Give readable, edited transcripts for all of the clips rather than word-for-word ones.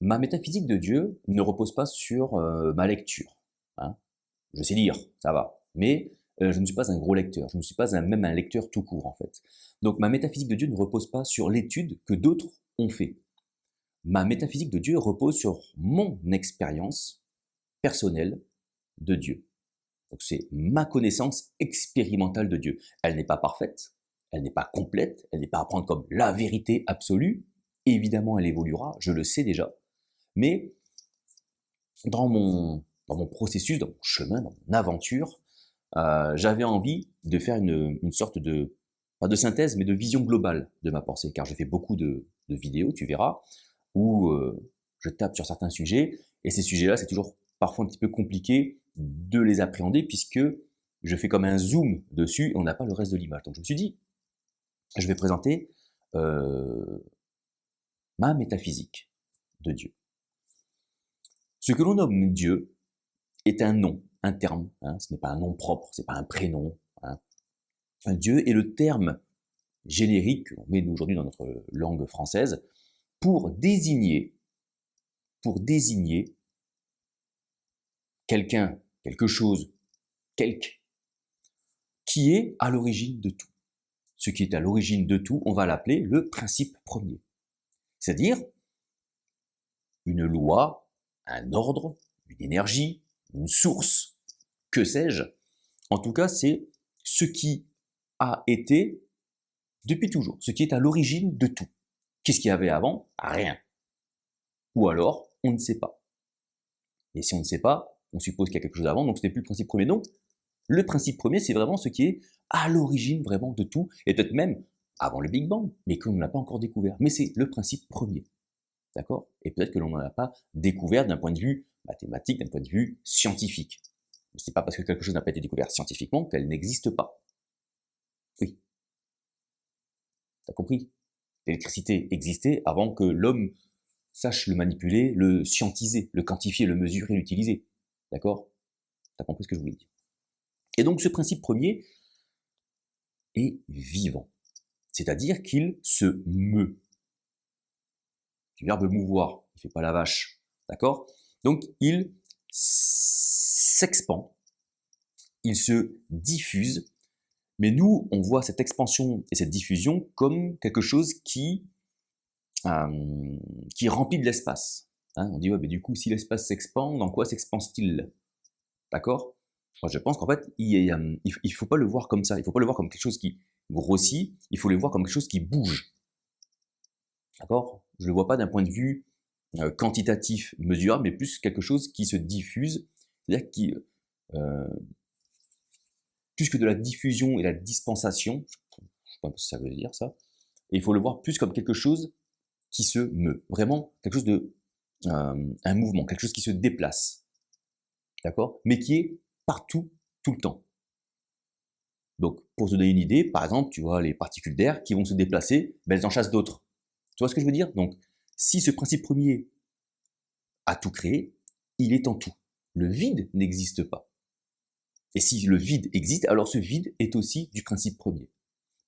Ma métaphysique de Dieu ne repose pas sur ma lecture, hein. Je sais lire, ça va, mais je ne suis pas un gros lecteur, je ne suis pas même un lecteur tout court en fait. Donc ma métaphysique de Dieu ne repose pas sur l'étude que d'autres ont fait. Ma métaphysique de Dieu repose sur mon expérience personnelle de Dieu. Donc c'est ma connaissance expérimentale de Dieu. Elle n'est pas parfaite, elle n'est pas complète, elle n'est pas à prendre comme la vérité absolue. Évidemment, elle évoluera, je le sais déjà. Mais dans mon processus, dans mon chemin, dans mon aventure, j'avais envie de faire une sorte de, pas de synthèse, mais de vision globale de ma pensée, car je fais beaucoup de vidéos, tu verras, où je tape sur certains sujets, et ces sujets-là, c'est toujours parfois un petit peu compliqué de les appréhender, puisque je fais comme un zoom dessus, et on n'a pas le reste de l'image. Donc je me suis dit, je vais présenter ma métaphysique de Dieu. Ce que l'on nomme Dieu est un nom, un terme, hein, ce n'est pas un nom propre, ce n'est pas un prénom, hein. Un Dieu est le terme générique que l'on met nous aujourd'hui dans notre langue française pour désigner quelqu'un, quelque chose, quelque, qui est à l'origine de tout. Ce qui est à l'origine de tout, on va l'appeler le principe premier. C'est-à-dire une loi, un ordre, une énergie, une source, que sais-je. En tout cas, c'est ce qui a été depuis toujours, ce qui est à l'origine de tout. Qu'est-ce qu'il y avait avant? Rien. Ou alors, on ne sait pas. Et si on ne sait pas, on suppose qu'il y a quelque chose avant, donc ce n'est plus le principe premier. Donc, le principe premier, c'est vraiment ce qui est à l'origine vraiment de tout, et peut-être même avant le Big Bang, mais qu'on n'a pas encore découvert. Mais c'est le principe premier. D'accord? Et peut-être que l'on n'en a pas découvert d'un point de vue mathématique, d'un point de vue scientifique. Ce n'est pas parce que quelque chose n'a pas été découvert scientifiquement qu'elle n'existe pas. Oui. T'as compris? L'électricité existait avant que l'homme sache le manipuler, le scientiser, le quantifier, le mesurer, l'utiliser. D'accord? T'as compris ce que je voulais dire. Et donc ce principe premier est vivant. C'est-à-dire qu'il se meut. Du verbe mouvoir, il ne fait pas la vache. D'accord? Donc il s'expand, il se diffuse, mais nous, on voit cette expansion et cette diffusion comme quelque chose qui remplit de l'espace. Hein, on dit, ouais, mais du coup, si l'espace s'expand, dans quoi s'expanse-t-il? D'accord? Moi, je pense qu'en fait, il faut pas le voir comme ça. Il ne faut pas le voir comme quelque chose qui grossit, il faut le voir comme quelque chose qui bouge. D'accord? Je ne le vois pas d'un point de vue quantitatif, mesurable, mais plus quelque chose qui se diffuse, c'est-à-dire qui, plus que de la diffusion et la dispensation, je ne sais pas si ça veut dire ça, et il faut le voir plus comme quelque chose qui se meut, vraiment quelque chose de, un mouvement, quelque chose qui se déplace, d'accord? Mais qui est partout, tout le temps. Donc, pour te donner une idée, par exemple, tu vois les particules d'air qui vont se déplacer, ben, elles en chassent d'autres. Tu vois ce que je veux dire? Donc, si ce principe premier a tout créé, il est en tout. Le vide n'existe pas. Et si le vide existe, alors ce vide est aussi du principe premier.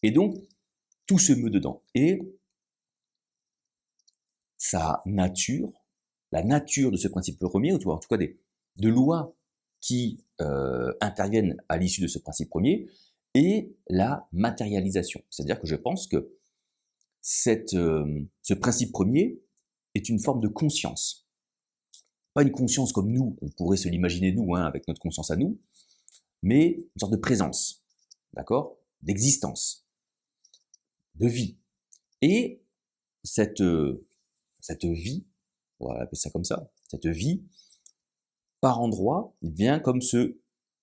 Et donc, tout se meut dedans. Et sa nature, la nature de ce principe premier, ou en tout cas de lois qui interviennent à l'issue de ce principe premier, est la matérialisation. C'est-à-dire que je pense que ce principe premier est une forme de conscience. Pas une conscience comme nous, on pourrait se l'imaginer nous, hein, avec notre conscience à nous, mais une sorte de présence, d'accord? D'existence, de vie. Et cette vie, on va appeler ça comme ça, cette vie, par endroits, vient comme se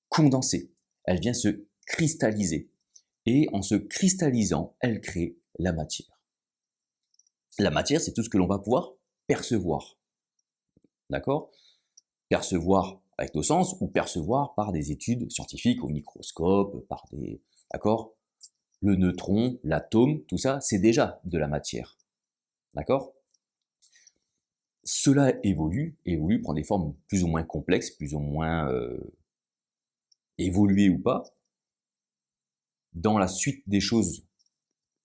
condenser, elle vient se cristalliser. Et en se cristallisant, elle crée la matière. La matière, c'est tout ce que l'on va pouvoir percevoir. D'accord? Percevoir avec nos sens ou percevoir par des études scientifiques au microscope, par des... D'accord? Le neutron, l'atome, tout ça, c'est déjà de la matière. D'accord? Cela évolue, prend des formes plus ou moins complexes, plus ou moins évoluées ou pas. Dans la suite des choses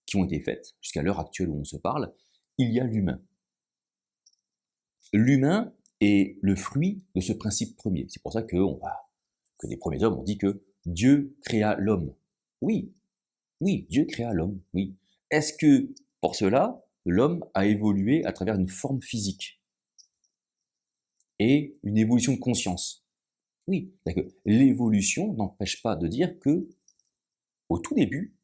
qui ont été faites, jusqu'à l'heure actuelle où on se parle, il y a l'humain. l'humain est le fruit de ce principe premier. C'est pour ça que les premiers hommes ont dit que Dieu créa l'homme. Oui, oui, Dieu créa l'homme, oui. Est-ce que, pour cela, l'homme a évolué à travers une forme physique et une évolution de conscience? Oui, c'est-à-dire que l'évolution n'empêche pas de dire que, au tout début,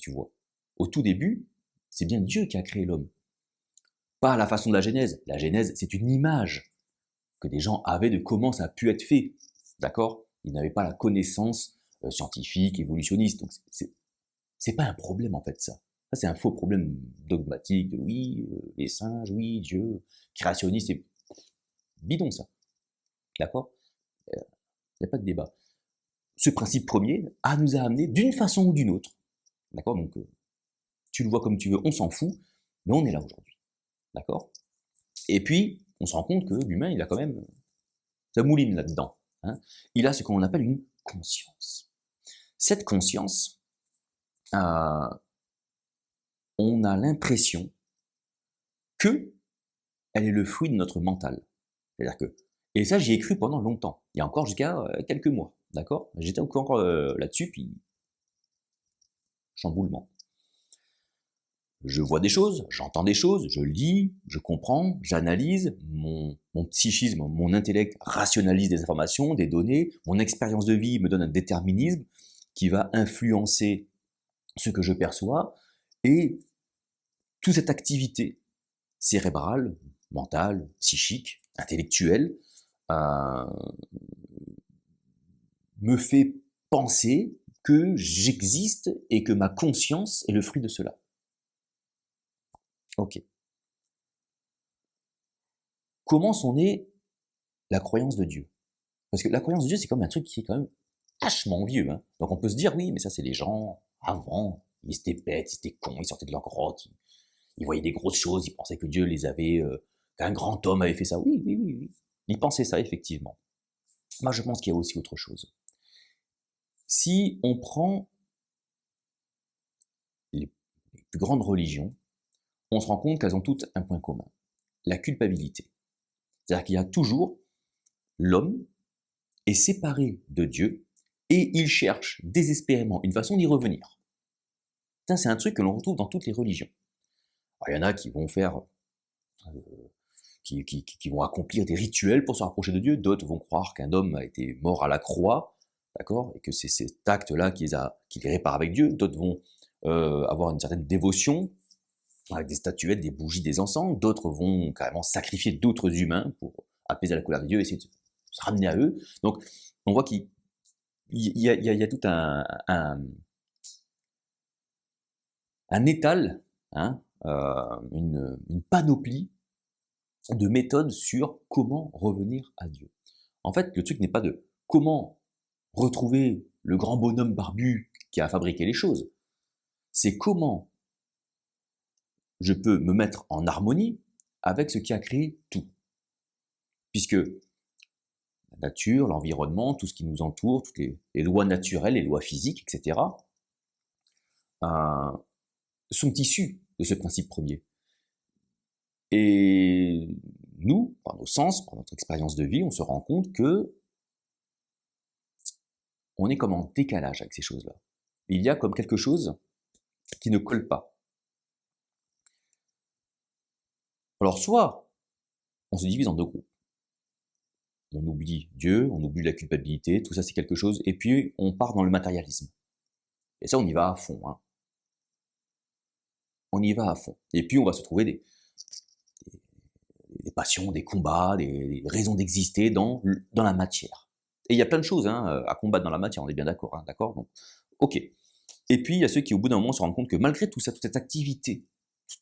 tu vois, au tout début, c'est bien Dieu qui a créé l'homme. Pas à la façon de la Genèse. La Genèse, c'est une image que des gens avaient de comment ça a pu être fait. D'accord? Ils n'avaient pas la connaissance scientifique, évolutionniste. Donc, c'est pas un problème, en fait, ça. Ça, c'est un faux problème dogmatique de oui, les singes, oui, Dieu, créationniste, c'est bidon, ça. D'accord? Il n'y a pas de débat. Ce principe premier nous a amené d'une façon ou d'une autre. D'accord? Donc, tu le vois comme tu veux, on s'en fout, mais on est là aujourd'hui. D'accord? Et puis, on se rend compte que l'humain, il a quand même, ça mouline là-dedans. Hein. Il a ce qu'on appelle une conscience. Cette conscience, on a l'impression que elle est le fruit de notre mental. C'est-à-dire que, et ça, j'y ai cru pendant longtemps. Il y a encore jusqu'à quelques mois. D'accord? J'étais encore là-dessus, puis chamboulement. Je vois des choses, j'entends des choses, je lis, je comprends, j'analyse, mon psychisme, mon intellect rationalise des informations, des données, mon expérience de vie me donne un déterminisme qui va influencer ce que je perçois, et toute cette activité cérébrale, mentale, psychique, intellectuelle, me fait penser que j'existe et que ma conscience est le fruit de cela. Ok. Comment sont née la croyance de Dieu? Parce que la croyance de Dieu, c'est comme un truc qui est quand même vachement vieux. Hein. Donc on peut se dire, oui, mais ça c'est les gens avant, ils étaient bêtes, ils étaient cons, ils sortaient de leur grotte, ils voyaient des grosses choses, ils pensaient que Dieu les avait, qu'un grand homme avait fait ça. Oui, oui, oui, oui. Ils pensaient ça, effectivement. Moi, je pense qu'il y a aussi autre chose. Si on prend les plus grandes religions, on se rend compte qu'elles ont toutes un point commun, la culpabilité. C'est-à-dire qu'il y a toujours l'homme est séparé de Dieu et il cherche désespérément une façon d'y revenir. Ça, c'est un truc que l'on retrouve dans toutes les religions. Alors, il y en a qui vont faire, qui vont accomplir des rituels pour se rapprocher de Dieu, d'autres vont croire qu'un homme a été mort à la croix, d'accord, et que c'est cet acte-là qui les répare avec Dieu, d'autres vont avoir une certaine dévotion, avec des statuettes, des bougies, des encens, d'autres vont carrément sacrifier d'autres humains pour apaiser la colère de Dieu, essayer de se ramener à eux. Donc, on voit qu'il y a tout un étal, hein, une panoplie de méthodes sur comment revenir à Dieu. En fait, le truc n'est pas de comment retrouver le grand bonhomme barbu qui a fabriqué les choses, c'est comment je peux me mettre en harmonie avec ce qui a créé tout. Puisque la nature, l'environnement, tout ce qui nous entoure, toutes les lois naturelles, les lois physiques, etc., sont issus de ce principe premier. Et nous, par nos sens, par notre expérience de vie, on se rend compte que on est comme en décalage avec ces choses-là. Il y a comme quelque chose qui ne colle pas. Alors soit on se divise en deux groupes. On oublie Dieu, on oublie la culpabilité, tout ça c'est quelque chose, et puis on part dans le matérialisme. Et ça on y va à fond. Hein. On y va à fond. Et puis on va se trouver des passions, des combats, des raisons d'exister dans la matière. Et il y a plein de choses hein, à combattre dans la matière, on est bien d'accord. Hein, d'accord. Donc, ok. Et puis il y a ceux qui au bout d'un moment se rendent compte que malgré tout ça, toute cette activité,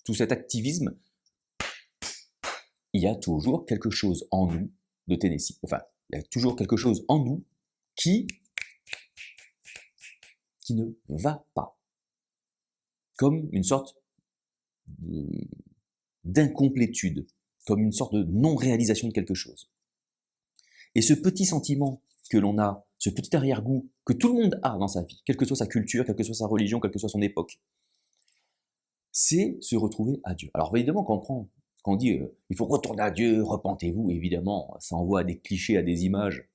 tout cet activisme, il y a toujours quelque chose en nous de Tennessee. Enfin, il y a toujours quelque chose en nous qui ne va pas. Comme une sorte d'incomplétude, comme une sorte de non-réalisation de quelque chose. Et ce petit sentiment que l'on a, ce petit arrière-goût que tout le monde a dans sa vie, quelle que soit sa culture, quelle que soit sa religion, quelle que soit son époque, c'est se retrouver à Dieu. Alors évidemment, quand on prend Quand on dit il faut retourner à Dieu, repentez-vous, évidemment, ça envoie à des clichés, à des images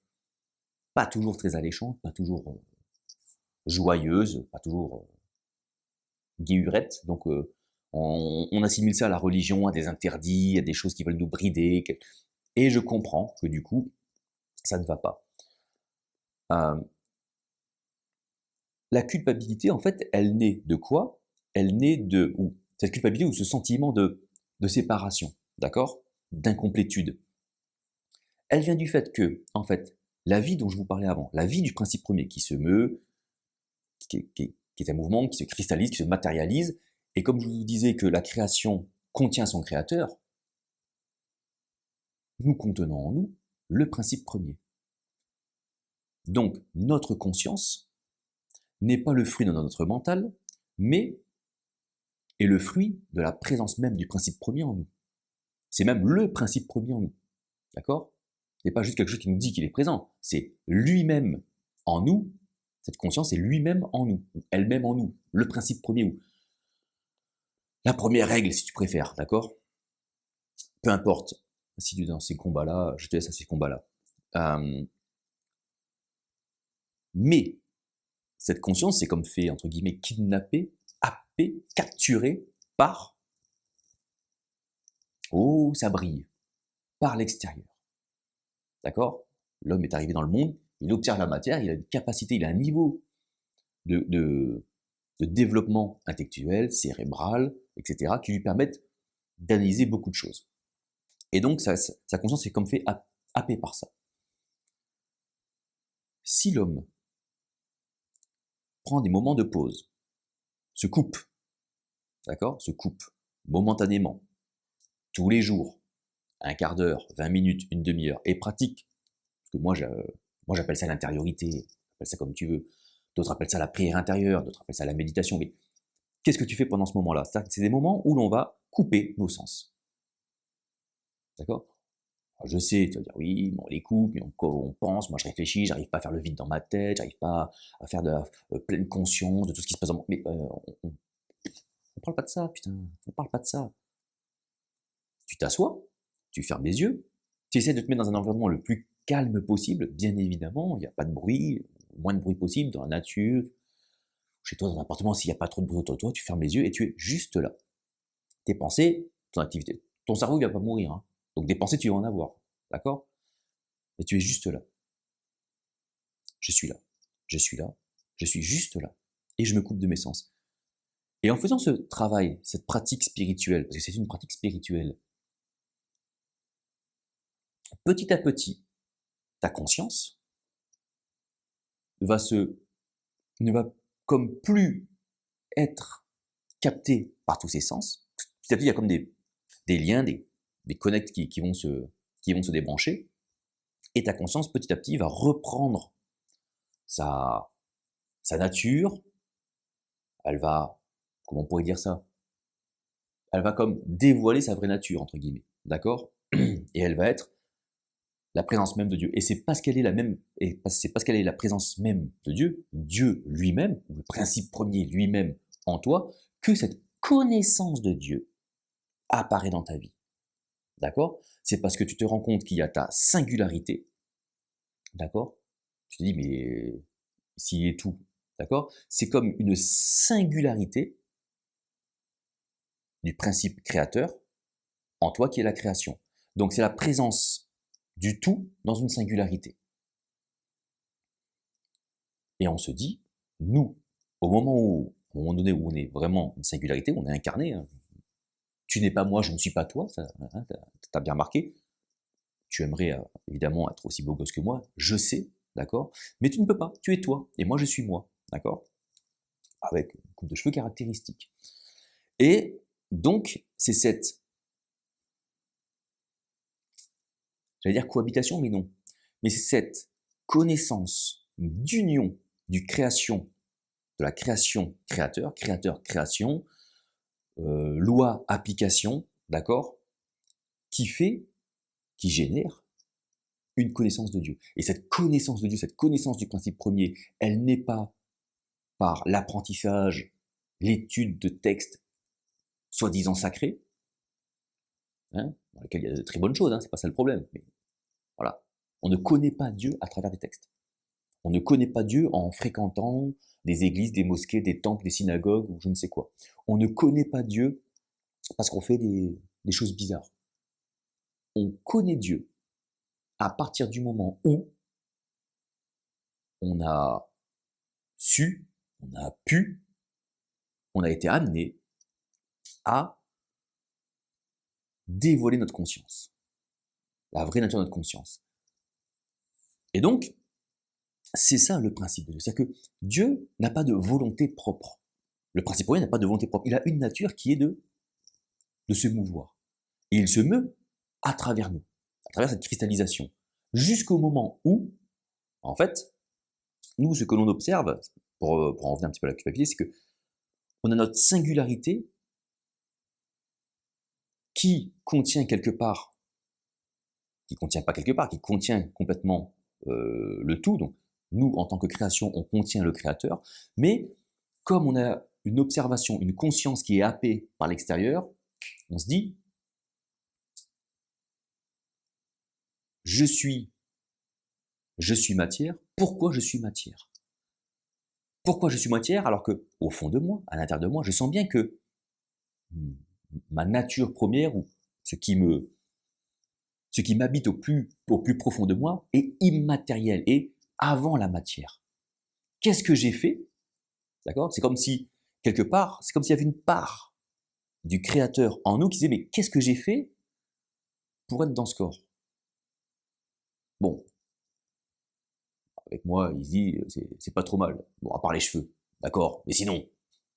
pas toujours très alléchantes, pas toujours joyeuses, pas toujours guillurettes. Donc on assimile ça à la religion, à des interdits, à des choses qui veulent nous brider. Et je comprends que du coup, ça ne va pas. La culpabilité, en fait, elle naît de quoi? Elle naît de cette culpabilité ou ce sentiment de séparation, d'accord? D'incomplétude. Elle vient du fait que, en fait, la vie dont je vous parlais avant, la vie du principe premier qui se meut, qui est un mouvement, qui se cristallise, qui se matérialise, et comme je vous disais que la création contient son créateur, nous contenons en nous le principe premier. Donc, notre conscience n'est pas le fruit de notre mental, mais est le fruit de la présence même du principe premier en nous. C'est même le principe premier en nous. D'accord? Ce n'est pas juste quelque chose qui nous dit qu'il est présent, c'est lui-même en nous, cette conscience est lui-même en nous, ou elle-même en nous, le principe premier, ou la première règle si tu préfères, d'accord? Peu importe, si tu es dans ces combats-là, je te laisse à ces combats-là. Mais cette conscience, c'est comme fait, entre guillemets, kidnapper, happer, capturer par, oh, ça brille, par l'extérieur. D'accord? L'homme est arrivé dans le monde, il observe la matière, il a une capacité, il a un niveau de développement intellectuel, cérébral, etc., qui lui permettent d'analyser beaucoup de choses. Et donc, sa conscience est comme fait happer par ça. Si l'homme prend des moments de pause, se coupe, d'accord? Se coupe momentanément, tous les jours, un quart d'heure, 20 minutes, une demi-heure, et pratique, parce que moi j'appelle ça l'intériorité, appelle ça comme tu veux, d'autres appellent ça la prière intérieure, d'autres appellent ça la méditation, mais qu'est-ce que tu fais pendant ce moment-là? C'est des moments où l'on va couper nos sens. D'accord? Je sais, tu vas dire oui, on les coupe, mais on pense, moi je réfléchis, j'arrive pas à faire le vide dans ma tête, j'arrive pas à faire de la pleine conscience de tout ce qui se passe dans mon... Mais on parle pas de ça, putain, on parle pas de ça. Tu t'assois, tu fermes les yeux, tu essaies de te mettre dans un environnement le plus calme possible, bien évidemment, il n'y a pas de bruit, moins de bruit possible, dans la nature, chez toi, dans un appartement, s'il n'y a pas trop de bruit autour de toi, tu fermes les yeux et tu es juste là. Tes pensées, ton activité, ton cerveau il va pas mourir, hein. Donc des pensées, tu vas en avoir, d'accord? Mais tu es juste là. Je suis là, je suis là, je suis juste là. Et je me coupe de mes sens. Et en faisant ce travail, cette pratique spirituelle, parce que c'est une pratique spirituelle, petit à petit, ta conscience ne va comme plus être captée par tous ses sens. Petit à petit, il y a comme des liens, des connects qui vont se débrancher. Et ta conscience, petit à petit, va reprendre sa nature. Elle va, comment on pourrait dire ça? Elle va comme dévoiler sa vraie nature, entre guillemets. D'accord? Et elle va être la présence même de Dieu. Et c'est parce qu'elle est la présence même de Dieu, Dieu lui-même, le principe premier lui-même en toi, que cette connaissance de Dieu apparaît dans ta vie. D'accord? C'est parce que tu te rends compte qu'il y a ta singularité. D'accord? Tu te dis, mais s'il est tout. D'accord? C'est comme une singularité du principe créateur en toi qui est la création. Donc c'est la présence du tout dans une singularité. Et on se dit, nous, au moment donné où on est vraiment une singularité, on est incarné, hein, tu n'es pas moi, je ne suis pas toi, ça, hein, t'as bien remarqué, tu aimerais évidemment être aussi beau gosse que moi, je sais, d'accord, mais tu ne peux pas, tu es toi, et moi je suis moi, d'accord, avec une coupe de cheveux caractéristique. Et donc, c'est cette, j'allais dire cohabitation, mais non, mais c'est cette connaissance d'union du création, de la création créateur, création, loi application, d'accord, qui génère une connaissance de Dieu. Et cette connaissance de Dieu, cette connaissance du principe premier, elle n'est pas par l'apprentissage, l'étude de textes soi-disant sacrés, dans lesquels il y a de très bonnes choses, c'est pas ça le problème. Mais voilà, on ne connaît pas Dieu à travers des textes. On ne connaît pas Dieu en fréquentant des églises, des mosquées, des temples, des synagogues ou je ne sais quoi. On ne connaît pas Dieu parce qu'on fait des choses bizarres. On connaît Dieu à partir du moment où on a su, on a pu, on a été amené à dévoiler notre conscience, la vraie nature de notre conscience. Et donc, c'est ça le principe de Dieu. C'est-à-dire que Dieu n'a pas de volonté propre. Le principe premier n'a pas de volonté propre. Il a une nature qui est de se mouvoir. Et il se meut à travers nous, à travers cette cristallisation, jusqu'au moment où, en fait, nous, ce que l'on observe, pour en revenir un petit peu à la culpabilité, c'est que on a notre singularité qui contient quelque part, qui contient pas quelque part, qui contient complètement le tout. Donc, nous, en tant que création, on contient le Créateur, mais comme on a une observation, une conscience qui est happée par l'extérieur, on se dit, je suis matière, pourquoi je suis matière? Pourquoi je suis matière alors que, au fond de moi, à l'intérieur de moi, je sens bien que ma nature première, ou ce qui m'habite au plus profond de moi, est immatériel, et avant la matière. Qu'est-ce que j'ai fait? D'accord? C'est comme si, quelque part, c'est comme s'il y avait une part du Créateur en nous qui disait, mais qu'est-ce que j'ai fait pour être dans ce corps? Bon, avec moi, il se dit, c'est pas trop mal. Bon, à part les cheveux, d'accord? Mais sinon,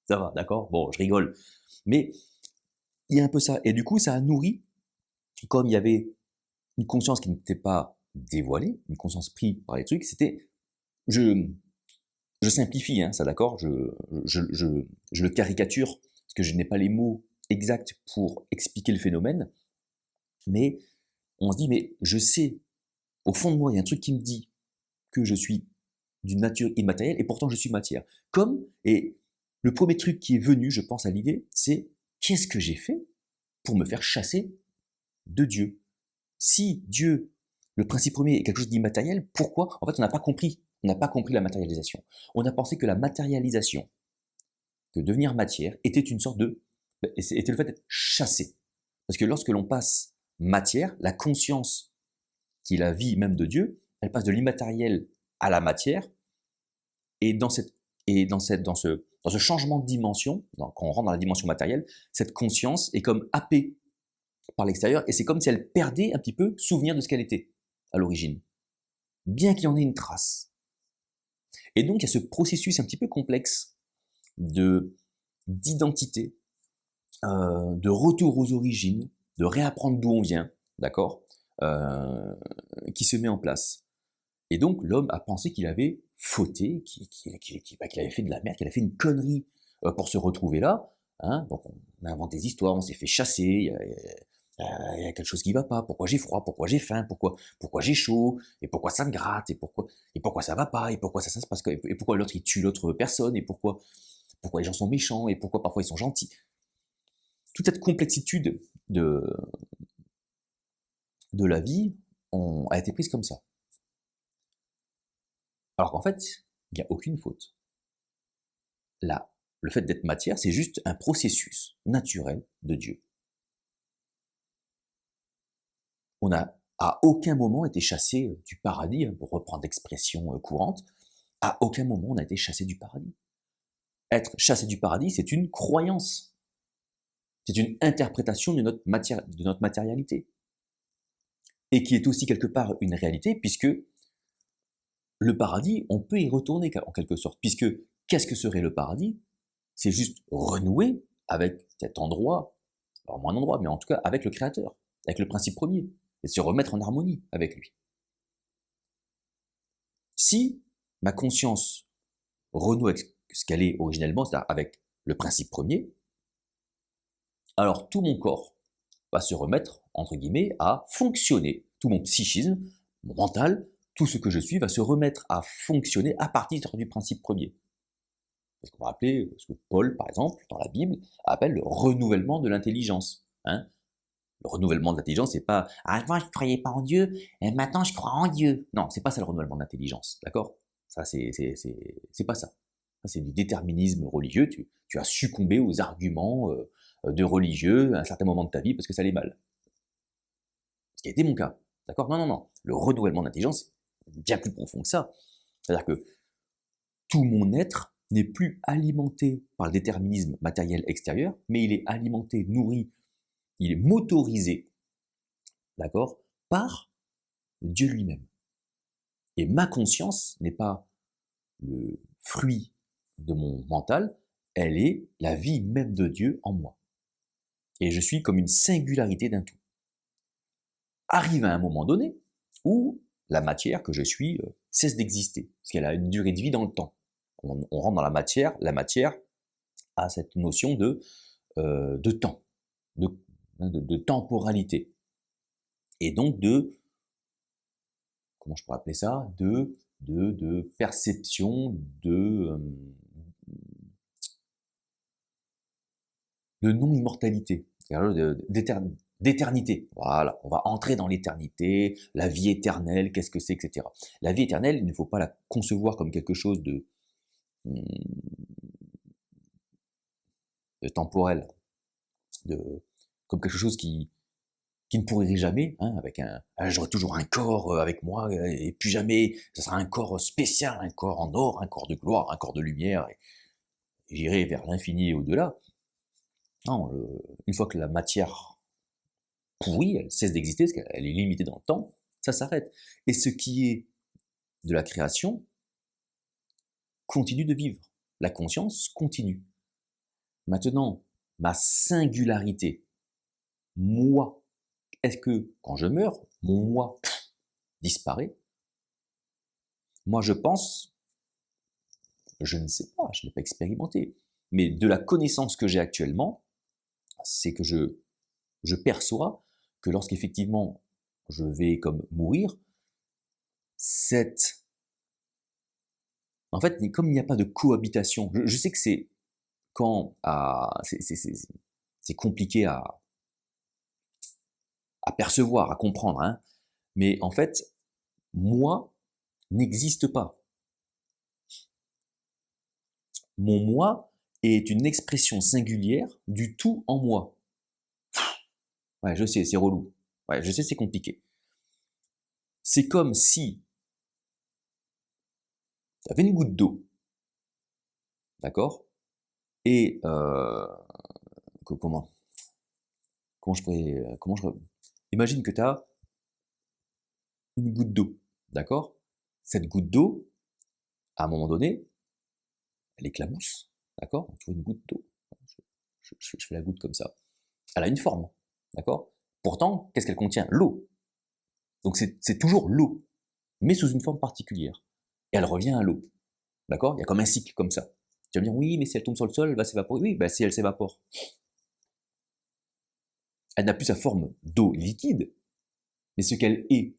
ça va, d'accord? Bon, je rigole. Mais il y a un peu ça. Et du coup, ça a nourri, comme il y avait une conscience qui n'était pas dévoilée, une conscience prise par les trucs, c'était, je simplifie, ça d'accord, je le caricature, parce que je n'ai pas les mots exacts pour expliquer le phénomène, mais on se dit, mais je sais, au fond de moi, il y a un truc qui me dit que je suis d'une nature immatérielle, et pourtant je suis matière. Et le premier truc qui est venu, je pense, à l'idée, c'est qu'est-ce que j'ai fait pour me faire chasser de Dieu? Si Dieu, le principe premier, est quelque chose d'immatériel, pourquoi? En fait, on n'a pas compris. On n'a pas compris la matérialisation. On a pensé que la matérialisation, que devenir matière, était une sorte de... était le fait d'être chassé. Parce que lorsque l'on passe matière, la conscience, qui est la vie même de Dieu, elle passe de l'immatériel à la matière, et dans ce changement de dimension, quand on rentre dans la dimension matérielle, cette conscience est comme happée par l'extérieur, et c'est comme si elle perdait un petit peu souvenir de ce qu'elle était à l'origine, bien qu'il y en ait une trace. Et donc il y a ce processus un petit peu complexe d'identité, de retour aux origines, de réapprendre d'où on vient, d'accord, qui se met en place. Et donc l'homme a pensé qu'il avait fauté, qu'il avait fait de la merde, qu'il avait fait une connerie pour se retrouver là. Donc on a inventé des histoires, on s'est fait chasser, il y a quelque chose qui va pas, pourquoi j'ai froid, pourquoi j'ai faim, pourquoi j'ai chaud, et pourquoi ça me gratte, et pourquoi ça va pas, et pourquoi ça se passe, et pourquoi l'autre il tue l'autre personne, et pourquoi les gens sont méchants, et pourquoi parfois ils sont gentils. Toute cette complexitude de la vie a été prise comme ça. Alors qu'en fait, il n'y a aucune faute. Là, le fait d'être matière, c'est juste un processus naturel de Dieu. On n'a à aucun moment été chassé du paradis, pour reprendre l'expression courante, à aucun moment on a été chassé du paradis. Être chassé du paradis, c'est une croyance. C'est une interprétation de notre matérialité. Et qui est aussi quelque part une réalité, puisque le paradis, on peut y retourner en quelque sorte. Puisque, qu'est-ce que serait le paradis? C'est juste renouer avec cet endroit, alors moins un endroit, mais en tout cas avec le Créateur, avec le principe premier, et se remettre en harmonie avec lui. Si ma conscience renoue avec ce qu'elle est originellement, c'est-à-dire avec le principe premier, alors tout mon corps va se remettre, entre guillemets, à fonctionner. Tout mon psychisme, mon mental, tout ce que je suis va se remettre à fonctionner à partir du principe premier. C'est ce qu'on va appeler, ce que Paul, par exemple, dans la Bible, appelle le renouvellement de l'intelligence. Le renouvellement de l'intelligence, c'est pas « Ah, moi, je ne croyais pas en Dieu, et maintenant, je crois en Dieu ». Non, c'est pas ça le renouvellement de l'intelligence, d'accord? Ça, c'est pas ça. Ça, c'est du déterminisme religieux. Tu as succombé aux arguments de religieux à un certain moment de ta vie parce que ça allait mal. Ce qui a été mon cas, d'accord? Non, non, non. Le renouvellement de l'intelligence, c'est bien plus profond que ça. C'est-à-dire que tout mon être n'est plus alimenté par le déterminisme matériel extérieur, mais il est alimenté, nourri, il est motorisé, d'accord, par Dieu lui-même. Et ma conscience n'est pas le fruit de mon mental, elle est la vie même de Dieu en moi. Et je suis comme une singularité d'un tout. Arrive à un moment donné où la matière que je suis cesse d'exister, parce qu'elle a une durée de vie dans le temps. On rentre dans la matière a cette notion de temps, de temporalité, et donc comment je pourrais appeler ça, de perception, de non-immortalité, d'éternité. Voilà, on va entrer dans l'éternité, la vie éternelle, qu'est-ce que c'est, etc. La vie éternelle, il ne faut pas la concevoir comme quelque chose de temporel, comme quelque chose qui ne pourrirait jamais, hein, avec j'aurai toujours un corps avec moi, et plus jamais, ce sera un corps spécial, un corps en or, un corps de gloire, un corps de lumière, et j'irai vers l'infini et au-delà. Non, une fois que la matière pourrie, elle cesse d'exister, parce qu'elle est limitée dans le temps, ça s'arrête. Et ce qui est de la création continue de vivre. La conscience continue. Maintenant, ma singularité, moi, est-ce que quand je meurs, mon moi disparaît? Moi, je pense, je ne sais pas, je n'ai pas expérimenté, mais de la connaissance que j'ai actuellement, c'est que je perçois que lorsqu'effectivement je vais comme mourir, en fait, comme il n'y a pas de cohabitation, je sais que c'est c'est compliqué à percevoir, à comprendre, hein, mais en fait, moi n'existe pas. Mon moi est une expression singulière du tout en moi. Ouais, je sais, c'est relou. Ouais, je sais, c'est compliqué. C'est comme si tu avais une goutte d'eau, d'accord? Et comment je pourrais, imagine que tu as une goutte d'eau, d'accord? Cette goutte d'eau, à un moment donné, elle éclabousse, d'accord? Tu vois une goutte d'eau, je fais la goutte comme ça. Elle a une forme, d'accord? Pourtant, qu'est-ce qu'elle contient? L'eau. Donc c'est toujours l'eau, mais sous une forme particulière. Et elle revient à l'eau, d'accord? Il y a comme un cycle comme ça. Tu vas me dire, oui, mais si elle tombe sur le sol, elle va s'évaporer. Oui, ben si elle s'évapore. Elle n'a plus sa forme d'eau liquide, mais ce qu'elle est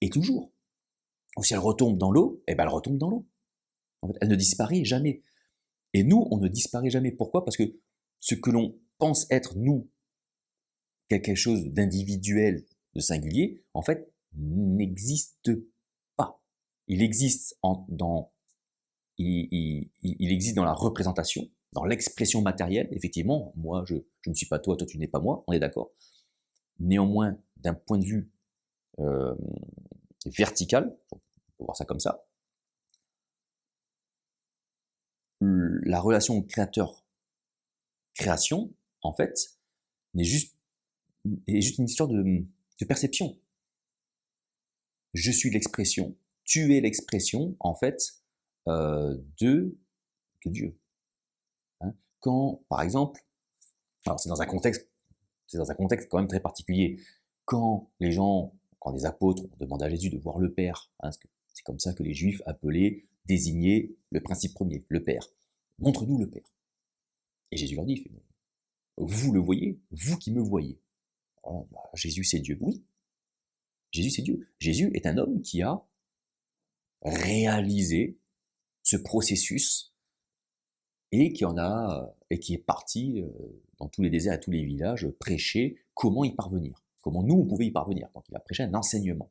toujours. Ou si elle retombe dans l'eau, eh ben elle retombe dans l'eau. En fait, elle ne disparaît jamais. Et nous, on ne disparaît jamais. Pourquoi? Parce que ce que l'on pense être, nous, quelque chose d'individuel, de singulier, en fait, n'existe pas. Il existe il existe dans la représentation, dans l'expression matérielle. Effectivement, moi, je ne suis pas toi, toi, tu n'es pas moi, on est d'accord. Néanmoins, d'un point de vue vertical, on peut voir ça comme ça, la relation créateur-création, en fait, est juste une histoire de perception. Je suis l'expression, tu es l'expression, en fait, de Dieu. Hein. Quand, par exemple, alors c'est dans un contexte quand même très particulier, quand les apôtres ont demandé à Jésus de voir le Père, hein, c'est comme ça que les Juifs appelaient, désignaient le principe premier, le Père. Montre-nous le Père. Et Jésus leur dit, vous le voyez, vous qui me voyez. Alors, Jésus c'est Dieu, oui. Jésus c'est Dieu. Jésus est un homme qui a réalisé ce processus et qui en a et qui est parti dans tous les déserts et tous les villages prêcher comment y parvenir, comment nous on pouvait y parvenir. Donc il a prêché un enseignement.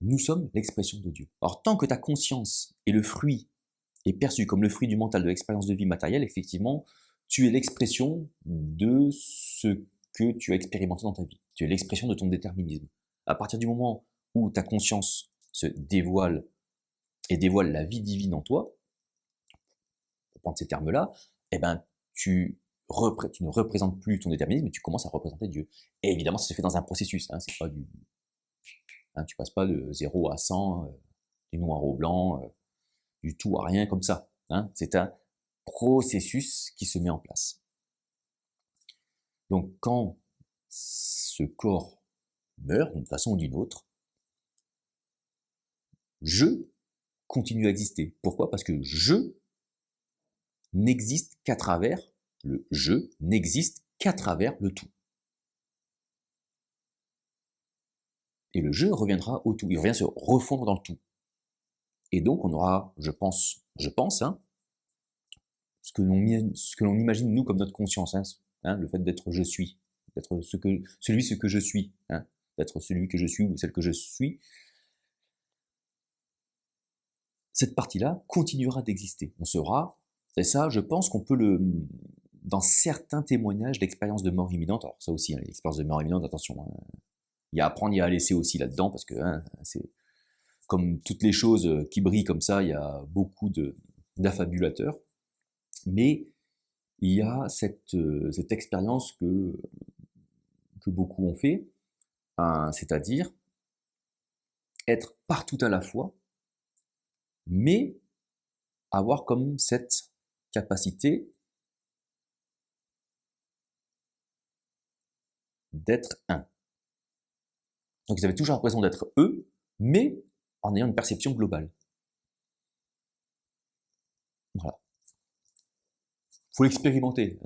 Nous sommes l'expression de Dieu. Alors tant que ta conscience est le fruit, est perçu comme le fruit du mental de l'expérience de vie matérielle, effectivement, tu es l'expression de ce que tu as expérimenté dans ta vie. Tu es l'expression de ton déterminisme. À partir du moment où ta conscience se dévoile et dévoile la vie divine en toi, pour prendre ces termes-là, eh ben, tu ne représentes plus ton déterminisme, mais tu commences à représenter Dieu. Et évidemment, ça se fait dans un processus. Hein, c'est pas du, hein, tu passes pas de 0 à 100, du noir au blanc, du tout à rien comme ça. Hein, c'est un processus qui se met en place. Donc, quand ce corps meurt d'une façon ou d'une autre, je continue à exister. Pourquoi? Parce que je n'existe qu'à travers le je, n'existe qu'à travers le tout. Et le je reviendra au tout, il revient se refondre dans le tout. Et donc on aura, je pense, hein, ce que l'on imagine nous comme notre conscience, hein, le fait d'être je suis, d'être ce que je suis, hein, d'être celui que je suis ou celle que je suis, cette partie-là continuera d'exister. On sera, et ça, je pense qu'on peut dans certains témoignages d'expériences de mort imminente, alors ça aussi, hein, l'expérience de mort imminente, attention, hein, il y a à apprendre et à laisser aussi là-dedans, parce que hein, c'est comme toutes les choses qui brillent comme ça, il y a beaucoup d'affabulateurs, mais il y a cette expérience que beaucoup ont fait, hein, c'est-à-dire être partout à la fois, mais avoir comme cette capacité d'être un. Donc ils avaient toujours l'impression d'être eux, mais en ayant une perception globale. Voilà. Faut l'expérimenter.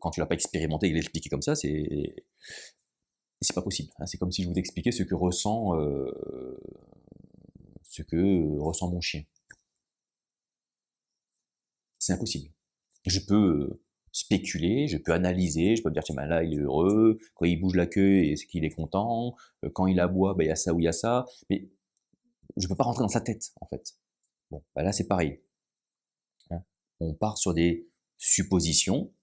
Quand tu l'as pas expérimenté et l'expliquer comme ça, c'est pas possible. C'est comme si je vous expliquais ce que ressent mon chien. C'est impossible. Je peux spéculer, je peux analyser, je peux me dire tiens ben là il est heureux, quand il bouge la queue est-ce qu'il est content, quand il aboie ben il y a ça ou il y a ça, mais je peux pas rentrer dans sa tête en fait. Bon, ben là c'est pareil. Hein. On part sur des suppositions,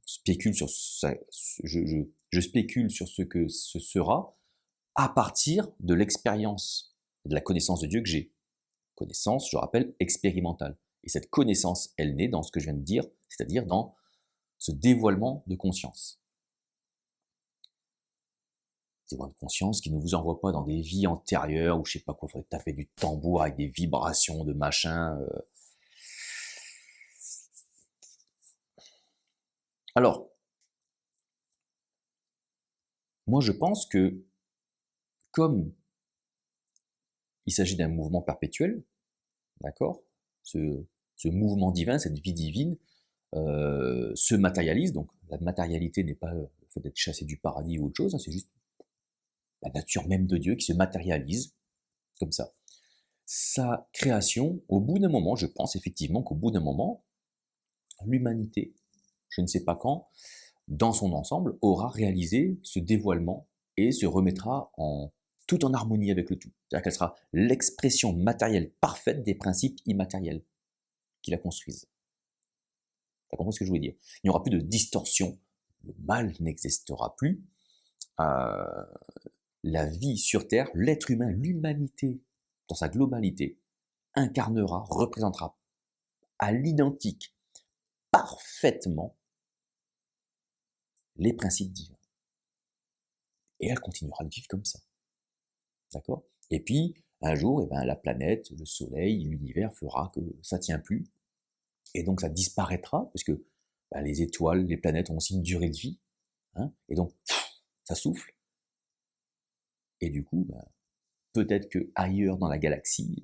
spécule sur ça, je spécule sur ce que ce sera à partir de l'expérience, de la connaissance de Dieu que j'ai. Connaissance, je rappelle, expérimentale. Et cette connaissance, elle naît dans ce que je viens de dire, c'est-à-dire dans ce dévoilement de conscience. Dévoilement de conscience qui ne vous envoie pas dans des vies antérieures où je sais pas quoi, il faudrait taper du tambour avec des vibrations de machin. Alors, moi je pense que comme il s'agit d'un mouvement perpétuel, d'accord, ce mouvement divin, cette vie divine, se matérialise, donc la matérialité n'est pas le fait d'être chassé du paradis ou autre chose, hein, c'est juste la nature même de Dieu qui se matérialise, comme ça. Sa création, au bout d'un moment, je pense effectivement qu'au bout d'un moment, l'humanité, je ne sais pas quand, dans son ensemble, aura réalisé ce dévoilement et se remettra tout en harmonie avec le tout. C'est-à-dire qu'elle sera l'expression matérielle parfaite des principes immatériels qui la construisent. Tu as compris ce que je voulais dire? Il n'y aura plus de distorsion, le mal n'existera plus, la vie sur Terre, l'être humain, l'humanité, dans sa globalité, incarnera, représentera à l'identique, parfaitement, les principes divins. Et elle continuera de vivre comme ça. D'accord? Et puis, un jour, la planète, le soleil, l'univers fera que ça tient plus. Et donc, ça disparaîtra, parce que les étoiles, les planètes ont aussi une durée de vie. Hein, et donc, ça souffle. Et du coup, peut-être que ailleurs dans la galaxie,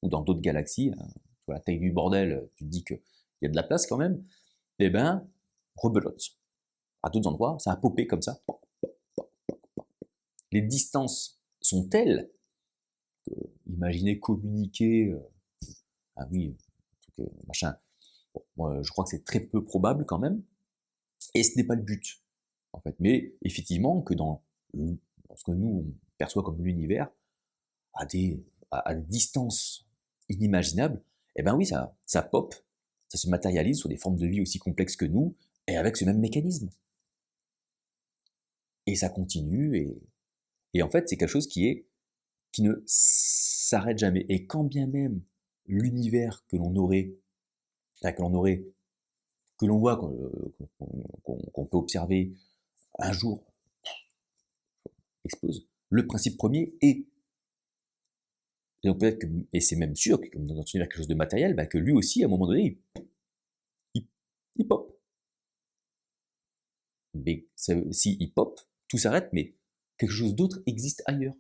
ou dans d'autres galaxies, hein, tu vois la taille du bordel, tu te dis qu'il y a de la place quand même, rebelote. À d'autres endroits, ça a popé comme ça. Les distances sont telles que, imaginez communiquer Ah oui, machin. Bon, moi, je crois que c'est très peu probable quand même, et ce n'est pas le but, en fait. Mais effectivement, que dans ce que nous, on perçoit comme l'univers, à des distances inimaginables, eh ben oui, ça pop, ça se matérialise sur des formes de vie aussi complexes que nous, et avec ce même mécanisme. Et ça continue, et en fait, c'est quelque chose qui ne s'arrête jamais. Et quand bien même l'univers que l'on aurait, que l'on voit, qu'on peut observer un jour explose, le principe premier est, et donc peut-être que, et c'est même sûr que comme dans notre univers quelque chose de matériel, bah, que lui aussi, à un moment donné, il pop. Mais si il pop, tout s'arrête, mais quelque chose d'autre existe ailleurs.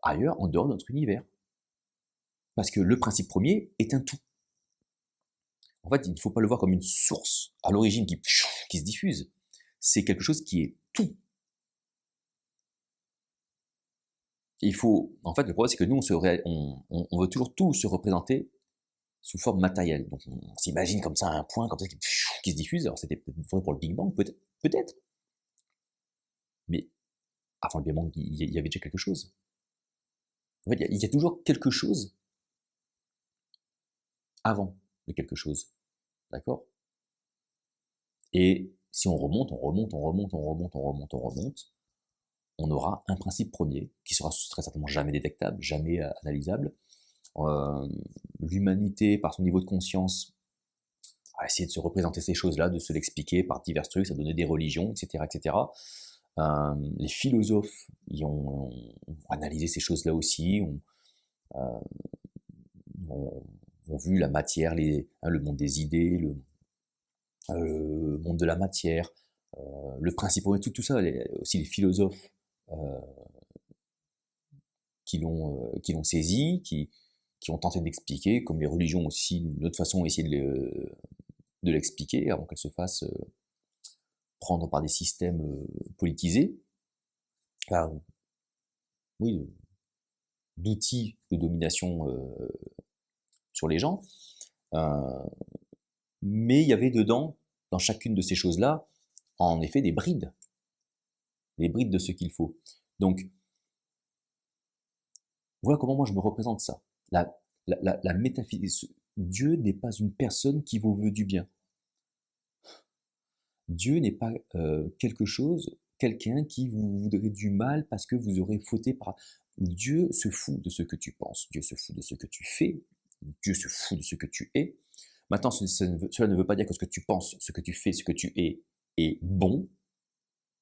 Ailleurs, en dehors de notre univers. Parce que le principe premier est un tout. En fait, il ne faut pas le voir comme une source à l'origine qui se diffuse. C'est quelque chose qui est tout. Il faut, en fait, le problème, c'est que nous, on veut toujours tout se représenter sous forme matérielle. Donc, on s'imagine comme ça un point comme ça qui se diffuse. Alors, c'était peut-être vrai pour le Big Bang, peut-être. Mais avant le Big Bang, il y avait déjà quelque chose. En fait, il y a toujours quelque chose avant de quelque chose. D'accord? Et si on remonte, on aura un principe premier qui sera très certainement jamais détectable, jamais analysable. L'humanité, par son niveau de conscience, a essayé de se représenter ces choses-là, de se l'expliquer par divers trucs, ça donnait des religions, etc., etc. Les philosophes ont analysé ces choses-là aussi, ont vu la matière, le monde des idées, le monde de la matière, le principe, tout ça, aussi les philosophes qui l'ont saisi, qui ont tenté d'expliquer, comme les religions aussi, d'une autre façon, ont essayé de l'expliquer avant qu'elle se fasse prendre par des systèmes politisés, oui, d'outils de domination sur les gens. Mais il y avait dedans, dans chacune de ces choses-là, en effet des brides de ce qu'il faut. Donc, voilà comment moi je me représente ça. La métaphysique, Dieu n'est pas une personne qui vous veut du bien. Dieu n'est pas quelqu'un qui vous voudrait du mal parce que vous aurez fauté par... Dieu se fout de ce que tu penses, Dieu se fout de ce que tu fais, Dieu se fout de ce que tu es. Maintenant, cela ne veut pas dire que ce que tu penses, ce que tu fais, ce que tu es bon,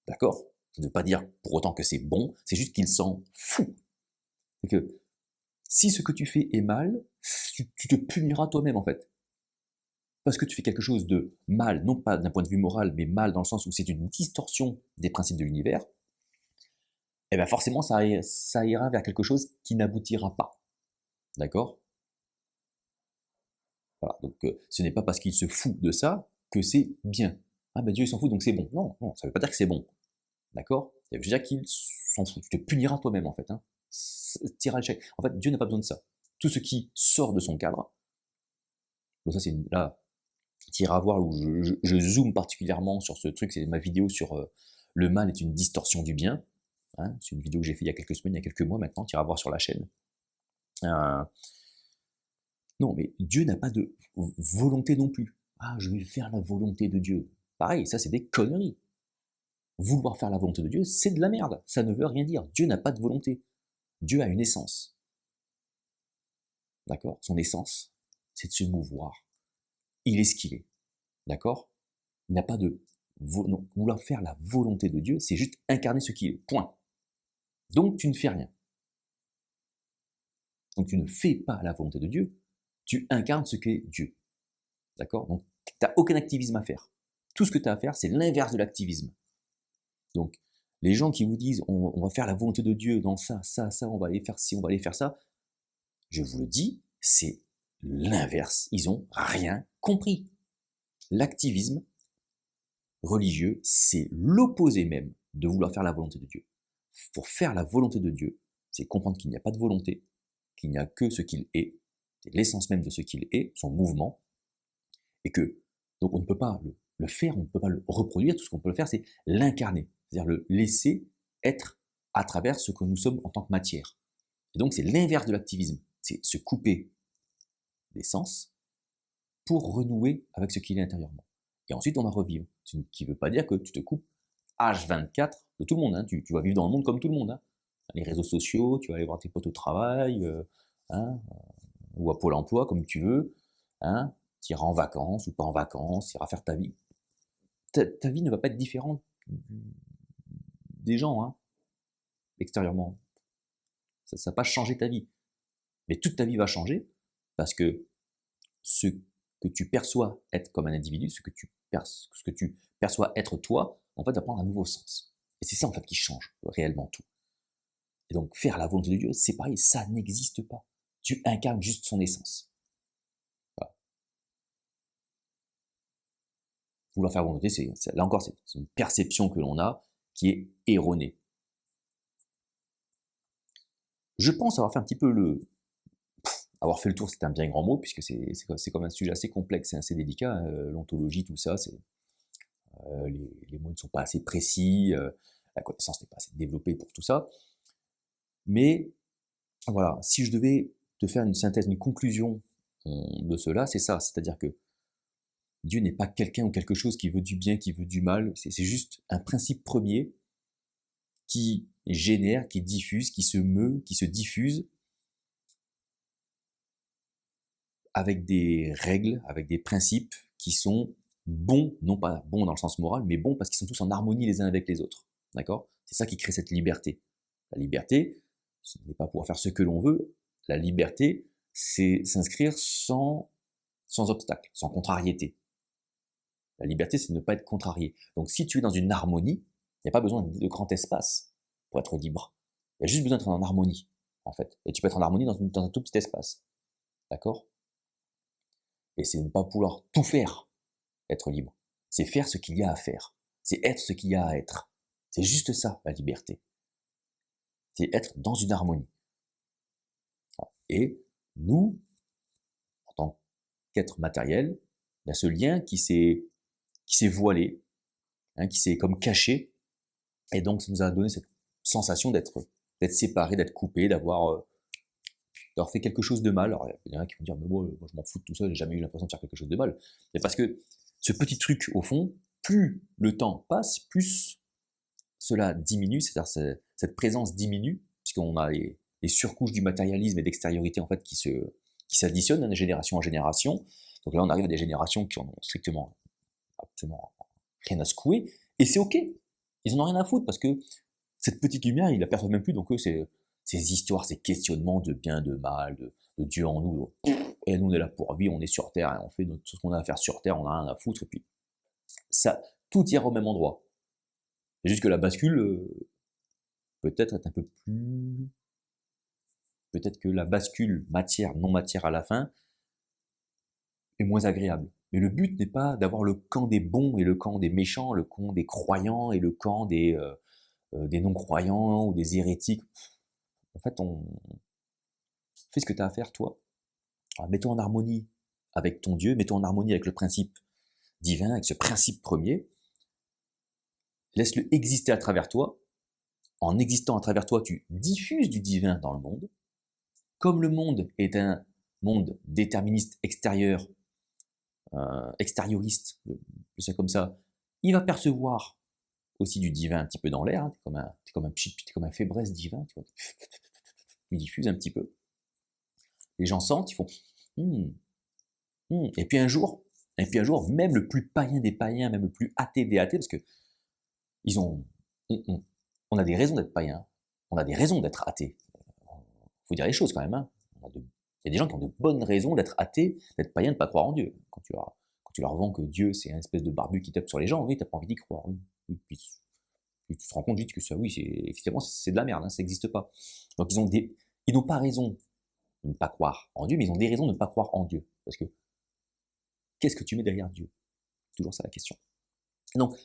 d'accord? Ça ne veut pas dire pour autant que c'est bon, c'est juste qu'il s'en fout. C'est que si ce que tu fais est mal, tu te puniras toi-même en fait. Parce que tu fais quelque chose de mal, non pas d'un point de vue moral, mais mal dans le sens où c'est une distorsion des principes de l'univers, et bien forcément ça ira vers quelque chose qui n'aboutira pas. D'accord? Voilà, donc ce n'est pas parce qu'il se fout de ça que c'est bien. Ah ben Dieu il s'en fout donc c'est bon. Non, non, ça ne veut pas dire que c'est bon. D'accord? Ça veut dire qu'il s'en fout. Tu te puniras toi-même en fait. Hein. T'iras le chèque. En fait, Dieu n'a pas besoin de ça. Tout ce qui sort de son cadre, donc ça c'est là, tu iras voir où je zoome particulièrement sur ce truc, c'est ma vidéo sur le mal est une distorsion du bien. Hein, c'est une vidéo que j'ai fait il y a quelques semaines, il y a quelques mois maintenant, tu iras voir sur la chaîne. Non, mais Dieu n'a pas de volonté non plus. Ah, je vais faire la volonté de Dieu. Pareil, ça c'est des conneries. Vouloir faire la volonté de Dieu, c'est de la merde. Ça ne veut rien dire. Dieu n'a pas de volonté. Dieu a une essence. D'accord? Son essence, c'est de se mouvoir. Il est ce qu'il est. D'accord? Il n'a pas de... Non, vouloir faire la volonté de Dieu, c'est juste incarner ce qu'il est. Point. Donc tu ne fais rien. Donc tu ne fais pas la volonté de Dieu, tu incarnes ce qu'est Dieu. D'accord? Donc tu n'as aucun activisme à faire. Tout ce que tu as à faire, c'est l'inverse de l'activisme. Donc, les gens qui vous disent on va faire la volonté de Dieu dans ça, on va aller faire ci, on va aller faire ça, je vous le dis, c'est l'inverse. Ils n'ont rien compris. L'activisme religieux, c'est l'opposé même de vouloir faire la volonté de Dieu. Pour faire la volonté de Dieu, c'est comprendre qu'il n'y a pas de volonté, qu'il n'y a que ce qu'il est, c'est l'essence même de ce qu'il est, son mouvement, et que donc on ne peut pas le faire, on ne peut pas le reproduire, tout ce qu'on peut le faire, c'est l'incarner, c'est-à-dire le laisser être à travers ce que nous sommes en tant que matière. Et donc c'est l'inverse de l'activisme, c'est se couper d'essence pour renouer avec ce qu'il est intérieurement. Et ensuite on va revivre, ce qui ne veut pas dire que tu te coupes H24 de tout le monde, hein. Tu vas vivre dans le monde comme tout le monde, hein. Les réseaux sociaux, tu vas aller voir tes potes au travail, hein, ou à Pôle emploi, comme tu veux, hein, tu iras en vacances ou pas en vacances, tu iras faire ta vie. Ta vie ne va pas être différente des gens, hein, extérieurement. Ça va pas changer ta vie. Mais toute ta vie va changer parce que ce que tu perçois être comme un individu, ce que tu perçois être toi, en fait, va prendre un nouveau sens. Et c'est ça, en fait, qui change réellement tout. Et donc, faire la volonté de Dieu, c'est pareil, ça n'existe pas. Tu incarnes juste son essence. Voilà. Vouloir faire la volonté, là encore, c'est une perception que l'on a qui est erronée. Je pense avoir fait un petit peu avoir fait le tour, c'est un bien grand mot, puisque c'est comme un sujet assez complexe et assez délicat, l'ontologie, tout ça, les mots ne sont pas assez précis, la connaissance n'est pas assez développée pour tout ça. Mais voilà, si je devais te faire une synthèse, une conclusion de cela, c'est ça, c'est-à-dire que Dieu n'est pas quelqu'un ou quelque chose qui veut du bien, qui veut du mal, c'est juste un principe premier qui génère, qui diffuse, qui se meut, qui se diffuse avec des règles, avec des principes qui sont bons, non pas bons dans le sens moral, mais bons parce qu'ils sont tous en harmonie les uns avec les autres. D'accord? C'est ça qui crée cette liberté. La liberté, ce n'est pas pouvoir faire ce que l'on veut. La liberté, c'est s'inscrire sans obstacle, sans contrariété. La liberté, c'est ne pas être contrarié. Donc si tu es dans une harmonie, il n'y a pas besoin de grand espace pour être libre. Il y a juste besoin d'être en harmonie, en fait. Et tu peux être en harmonie dans un tout petit espace. D'accord? Et c'est ne pas pouvoir tout faire, être libre. C'est faire ce qu'il y a à faire. C'est être ce qu'il y a à être. C'est juste ça, la liberté. C'est être dans une harmonie. Et nous, en tant qu'être matériel, il y a ce lien qui s'est voilé, hein, qui s'est comme caché, et donc ça nous a donné cette sensation d'être séparé, d'être coupé, d'avoir fait quelque chose de mal. Alors il y en a qui vont dire, mais moi je m'en fous de tout ça, j'ai jamais eu l'impression de faire quelque chose de mal. Mais parce que ce petit truc, au fond, plus le temps passe, plus cela diminue, c'est-à-dire cette présence diminue, puisqu'on a les surcouches du matérialisme et d'extériorité en fait qui s'additionnent de génération en génération. Donc là on arrive à des générations qui en ont strictement absolument rien à secouer, et c'est ok, ils en ont rien à foutre, parce que cette petite lumière, ils la perçoivent même plus, donc eux, ces histoires, ces questionnements de bien, de mal, de Dieu en nous, et nous on est là pour lui, on est sur Terre, et on fait tout ce qu'on a à faire sur Terre, on a rien à foutre, et puis ça, tout ira au même endroit. C'est juste que la bascule, peut-être est un peu plus... Peut-être que la bascule matière, non matière à la fin, est moins agréable. Mais le but n'est pas d'avoir le camp des bons et le camp des méchants, le camp des croyants et le camp des non-croyants ou des hérétiques. En fait, on fait ce que tu as à faire, toi. Alors, mets-toi en harmonie avec ton Dieu, mets-toi en harmonie avec le principe divin, avec ce principe premier. Laisse-le exister à travers toi. En existant à travers toi, tu diffuses du divin dans le monde. Comme le monde est un monde déterministe extérieur, extérioriste, je sais comme ça, il va percevoir aussi du divin un petit peu dans l'air, hein, t'es comme un fébreze divin, tu vois, il diffuse un petit peu. Les gens sentent, ils font et puis un jour, même le plus païen des païens, même le plus athée des athées, parce que on a des raisons d'être païens, on a des raisons d'être athées. Faut dire les choses quand même, hein. Il y a des gens qui ont de bonnes raisons d'être athées, d'être païens, de ne pas croire en Dieu. Quand tu leur vends que Dieu c'est un espèce de barbu qui tape sur les gens, oui, t'as pas envie d'y croire, oui. Puis tu te rends compte vite que ça, oui, effectivement, c'est de la merde, hein, ça n'existe pas. Donc ils n'ont pas raison de ne pas croire en Dieu, mais ils ont des raisons de ne pas croire en Dieu. Parce que, qu'est-ce que tu mets derrière Dieu? Toujours ça la question. Donc,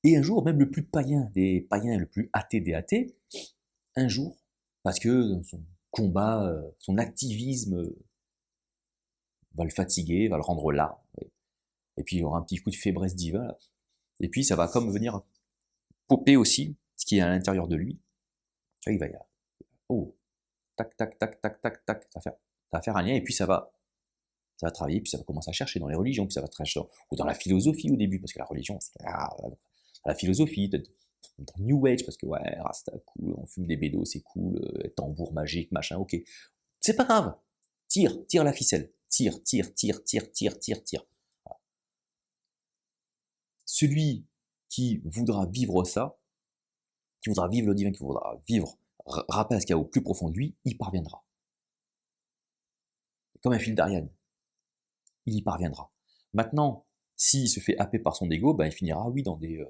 et un jour, même le plus païen des païens, le plus athée des athées, un jour, parce que son combat, son activisme va le fatiguer, va le rendre là. Et puis il y aura un petit coup de faiblesse divin. Là. Et puis ça va comme venir popper aussi ce qui est à l'intérieur de lui. Là, il va y avoir, oh, tac, tac, tac, tac, tac, tac, ça va faire un lien, et puis ça va travailler, puis ça va commencer à chercher dans les religions, puis ça va chercher ou dans la philosophie au début, parce que la religion, c'est la philosophie, dans New Age, parce que ouais, Rasta, cool, on fume des bédos, c'est cool, tambour magique, machin, ok. C'est pas grave. Tire la ficelle. Tire. Voilà. Celui qui voudra vivre ça, qui voudra vivre le divin, qui voudra vivre, rappel à ce qu'il y a au plus profond de lui, il parviendra. Comme un fil d'Ariane. Il y parviendra. Maintenant, s'il se fait happer par son ego, ben il finira, oui, dans des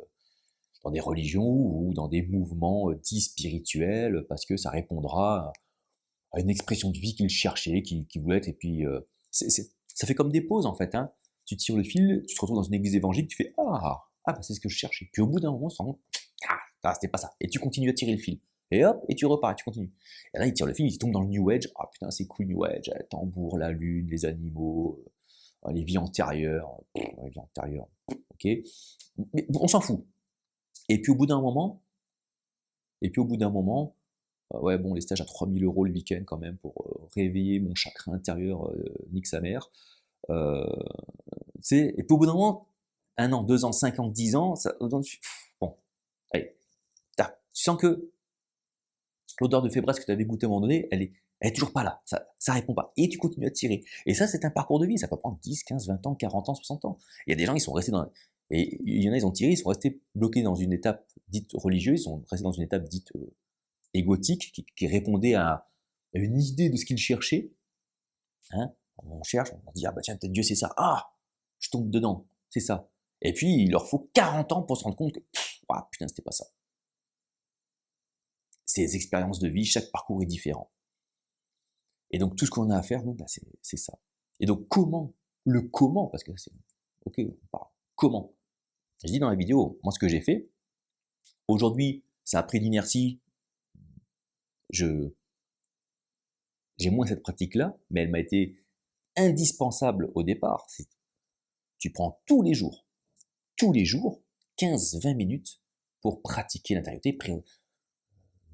religions ou dans des mouvements dits spirituels, parce que ça répondra à une expression de vie qu'il cherchait, qu'il voulait être, et puis ça fait comme des pauses en fait. Hein. Tu tires le fil, tu te retrouves dans une église évangélique, tu fais bah c'est ce que je cherchais. Puis au bout d'un moment, tu te rends compte, c'était pas ça. Et tu continues à tirer le fil. Et hop, et tu repars, et tu continues. Et là, il tire le fil, il tombe dans le New Age. Ah putain, c'est cool New Age, le tambour, la lune, les animaux, les vies antérieures, ok. Mais on s'en fout. Et puis au bout d'un moment, ouais bon, les stages à 3000 € le week-end quand même pour réveiller mon chakra intérieur, nique sa mère. Et puis au bout d'un moment, 1 an, 2 ans, 5 ans, 10 ans, bon, allez, tu sens que l'odeur de fébreze que tu avais goûté à un moment donné, elle est toujours pas là, ça répond pas. Et tu continues à tirer. Et ça, c'est un parcours de vie, ça peut prendre 10, 15, 20 ans, 40 ans, 60 ans. Il y a des gens, ils sont restés et il y en a, ils ont tiré, ils sont restés bloqués dans une étape dite religieuse, ils sont restés dans une étape dite égotique, qui répondait à une idée de ce qu'ils cherchaient. Hein, on cherche, on dit, bah tiens, peut-être Dieu c'est ça. Je tombe dedans, c'est ça. Et puis, il leur faut 40 ans pour se rendre compte que, putain, c'était pas ça. Ces expériences de vie, chaque parcours est différent. Et donc, tout ce qu'on a à faire, nous, bah, c'est ça. Et donc, comment, parce que c'est, ok, on parle, comment? Je dis dans la vidéo, moi, ce que j'ai fait, aujourd'hui, ça a pris d'inertie, j'ai moins cette pratique-là, mais elle m'a été indispensable au départ. Tu prends tous les jours, 15-20 minutes pour pratiquer l'intériorité,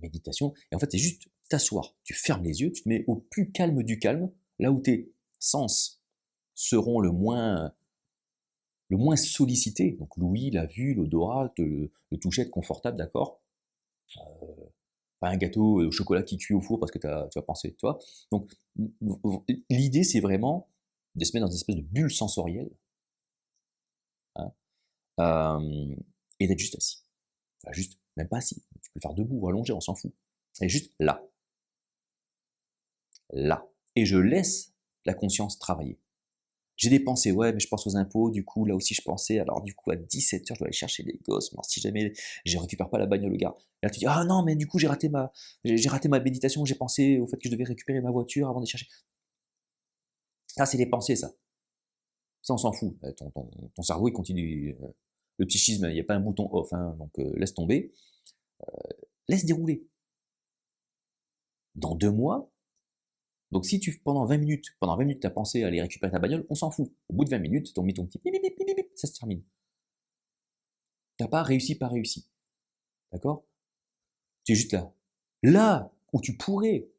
méditation. Et en fait, c'est juste t'asseoir, tu fermes les yeux, tu te mets au plus calme du calme, là où tes sens seront le moins sollicités. Donc l'ouïe, la vue, l'odorat, le toucher, être confortable, d'accord. Pas un gâteau au chocolat qui cuit au four parce que tu as pensé, tu vois. Donc l'idée, c'est vraiment de se mettre dans une espèce de bulle sensorielle, hein, et d'être juste assis. Enfin, juste, même pas assis. Tu peux le faire debout ou allongé, on s'en fout. Et juste là. Là. Et je laisse la conscience travailler. J'ai des pensées, ouais, mais je pense aux impôts, du coup, là aussi je pensais, alors du coup, à 17h, je dois aller chercher les gosses, mais si jamais je récupère pas la bagnole au gare. Et là, tu dis, ah non, mais du coup, j'ai raté ma méditation, j'ai pensé au fait que je devais récupérer ma voiture avant de chercher. Ça, c'est des pensées, ça. Ça, on s'en fout. Ton cerveau, il continue. Le psychisme, il n'y a pas un bouton off, hein, donc laisse tomber. Laisse dérouler. Dans 2 mois, donc si pendant 20 minutes, tu as pensé à aller récupérer ta bagnole, on s'en fout. Au bout de 20 minutes, ton petit bip, bip, bip, bip, bip, ça se termine. T'as pas réussi. D'accord? Tu es juste là. Là où tu pourrais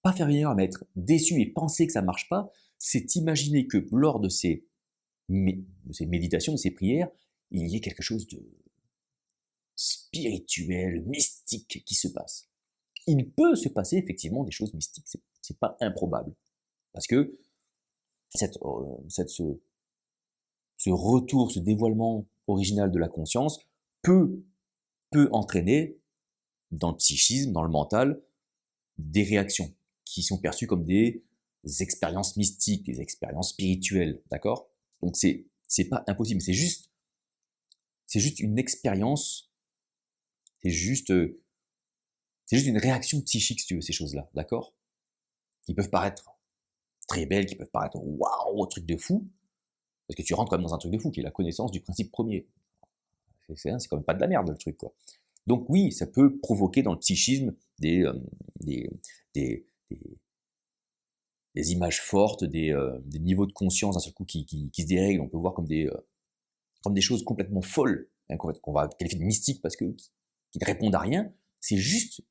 pas faire une erreur, mais être déçu et penser que ça marche pas, c'est imaginer que lors de ces méditations, de ces prières, il y ait quelque chose de spirituel, mystique qui se passe. Il peut se passer effectivement des choses mystiques, c'est pas improbable. Parce que ce retour, ce dévoilement original de la conscience peut entraîner dans le psychisme, dans le mental, des réactions qui sont perçues comme des expériences mystiques, des expériences spirituelles, d'accord? Donc c'est pas impossible, c'est juste une expérience, c'est juste une réaction psychique, si tu veux, ces choses-là, d'accord? Qui peuvent paraître très belles, qui peuvent paraître waouh, truc de fou, parce que tu rentres quand même dans un truc de fou, qui est la connaissance du principe premier. C'est quand même pas de la merde, le truc, quoi. Donc oui, ça peut provoquer dans le psychisme des des images fortes, des niveaux de conscience d'un seul coup qui se dérèglent. On peut voir comme des choses complètement folles, hein, qu'on va qualifier de mystiques parce que qui ne répondent à rien. C'est juste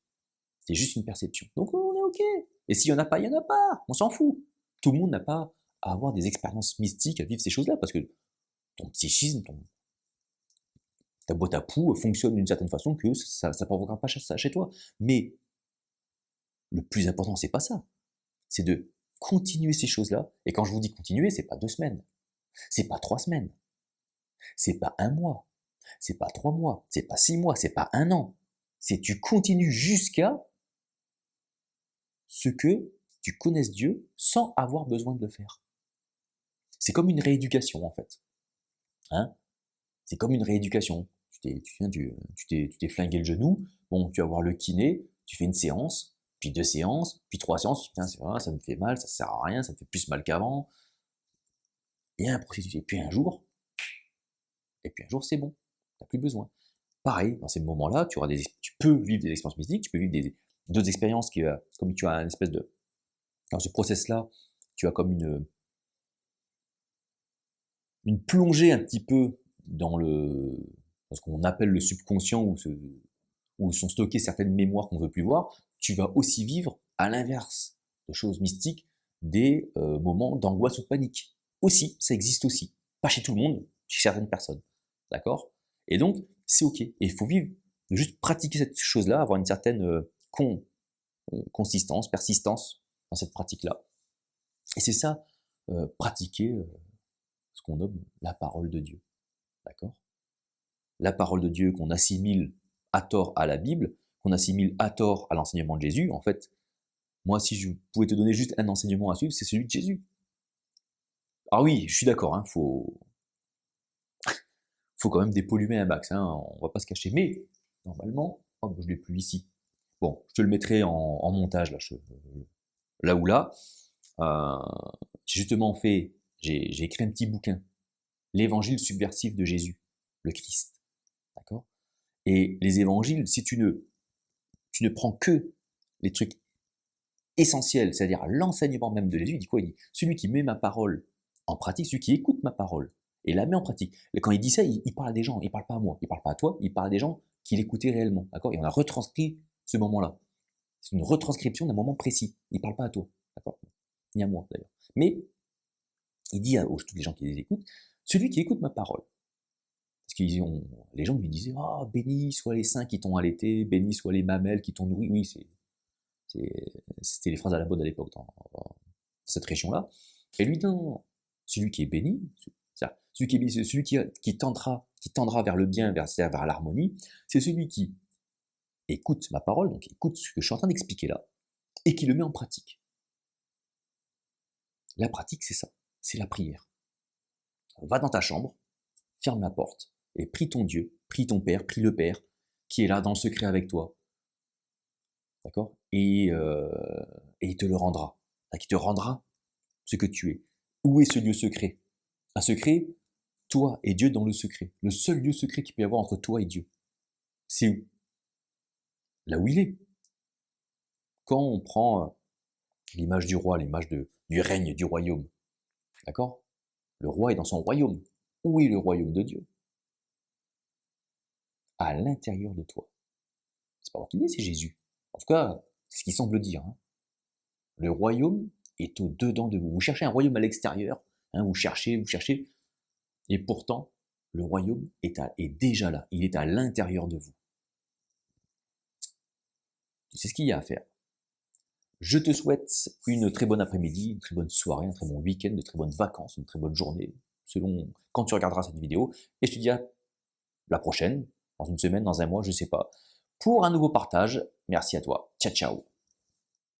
une perception. Donc on est OK. Et s'il n'y en a pas, il n'y en a pas. On s'en fout. Tout le monde n'a pas à avoir des expériences mystiques, à vivre ces choses-là, parce que ton psychisme, ta boîte à poux fonctionne d'une certaine façon que ça ne provoquera pas ça chez toi. Mais le plus important, c'est pas ça. C'est de continuer ces choses-là. Et quand je vous dis continuer, c'est pas 2 semaines. C'est pas 3 semaines. C'est pas 1 mois. C'est pas 3 mois. C'est pas 6 mois. C'est pas 1 an. C'est tu continues jusqu'à ce que tu connaisses Dieu sans avoir besoin de le faire. C'est comme une rééducation en fait. Hein, c'est comme une rééducation. Tu t'es flingué le genou, bon, tu vas voir le kiné, tu fais une séance, puis 2 séances, puis 3 séances, putain, c'est vrai, ça me fait mal, ça sert à rien, ça me fait plus mal qu'avant. Il y a un processus, et puis un jour, c'est bon, t'as plus besoin. Pareil, dans ces moments-là, tu peux vivre des expériences mystiques, tu peux vivre d'autres expériences comme tu as une espèce de, dans ce process-là, tu as comme une plongée un petit peu dans ce qu'on appelle le subconscient, où sont stockées certaines mémoires qu'on ne veut plus voir. Tu vas aussi vivre, à l'inverse de choses mystiques, des moments d'angoisse ou de panique. Aussi, ça existe aussi. Pas chez tout le monde, chez certaines personnes. D'accord? Et donc, c'est OK. Et il faut vivre, juste pratiquer cette chose-là, avoir une certaine consistance, persistance dans cette pratique-là. Et c'est ça, pratiquer ce qu'on nomme la parole de Dieu. D'accord? La parole de Dieu qu'on assimile à tort à la Bible, qu'on assimile à tort à l'enseignement de Jésus. En fait, moi, si je pouvais te donner juste un enseignement à suivre, c'est celui de Jésus. Ah oui, je suis d'accord, hein, faut quand même dépollumer un max, hein, on va pas se cacher. Mais, normalement, je ne l'ai plus ici. Bon, je te le mettrai en montage, là ou là. J'ai justement j'ai écrit un petit bouquin, l'évangile subversif de Jésus, le Christ. D'accord? Et les évangiles, si tu ne prends que les trucs essentiels, c'est-à-dire l'enseignement même de Jésus, il dit quoi? Il dit, celui qui met ma parole en pratique, celui qui écoute ma parole et la met en pratique. Et quand il dit ça, il parle à des gens, il parle pas à moi, il parle pas à toi, il parle à des gens qui l'écoutaient réellement. D'accord? Et on a retranscrit ce moment-là. C'est une retranscription d'un moment précis. Il parle pas à toi. D'accord? Ni à moi d'ailleurs. Mais il dit à tous les gens qui les écoutent, celui qui écoute ma parole. Parce que les gens lui disaient, ah, oh, béni soient les seins qui t'ont allaité, béni soient les mamelles qui t'ont nourri. Oui, c'était les phrases à la mode à l'époque dans cette région-là. Et lui dit, non, celui qui est béni, celui qui est béni, celui qui tendra vers le bien, vers l'harmonie, c'est celui qui écoute ma parole, donc écoute ce que je suis en train d'expliquer là, et qui le met en pratique. La pratique, c'est ça, c'est la prière. Va dans ta chambre, ferme la porte, et prie ton Dieu, prie ton Père, prie le Père, qui est là dans le secret avec toi. D'accord? Et il te le rendra. Il te rendra ce que tu es. Où est ce lieu secret? Un secret, toi et Dieu dans le secret. Le seul lieu secret qu'il peut y avoir entre toi et Dieu. C'est où? Là où il est. Quand on prend l'image du roi, l'image du règne, du royaume, d'accord? Le roi est dans son royaume. Où est le royaume de Dieu? À l'intérieur de toi. C'est pas moi qui dis, c'est Jésus. En tout cas, c'est ce qu'il semble dire. Hein. Le royaume est au-dedans de vous. Vous cherchez un royaume à l'extérieur, hein, vous cherchez, et pourtant, le royaume est déjà là. Il est à l'intérieur de vous. C'est ce qu'il y a à faire. Je te souhaite une très bonne après-midi, une très bonne soirée, un très bon week-end, de très bonnes vacances, une très bonne journée, selon quand tu regarderas cette vidéo. Et je te dis à la prochaine, dans une semaine, dans un mois, je ne sais pas, pour un nouveau partage. Merci à toi. Ciao, ciao.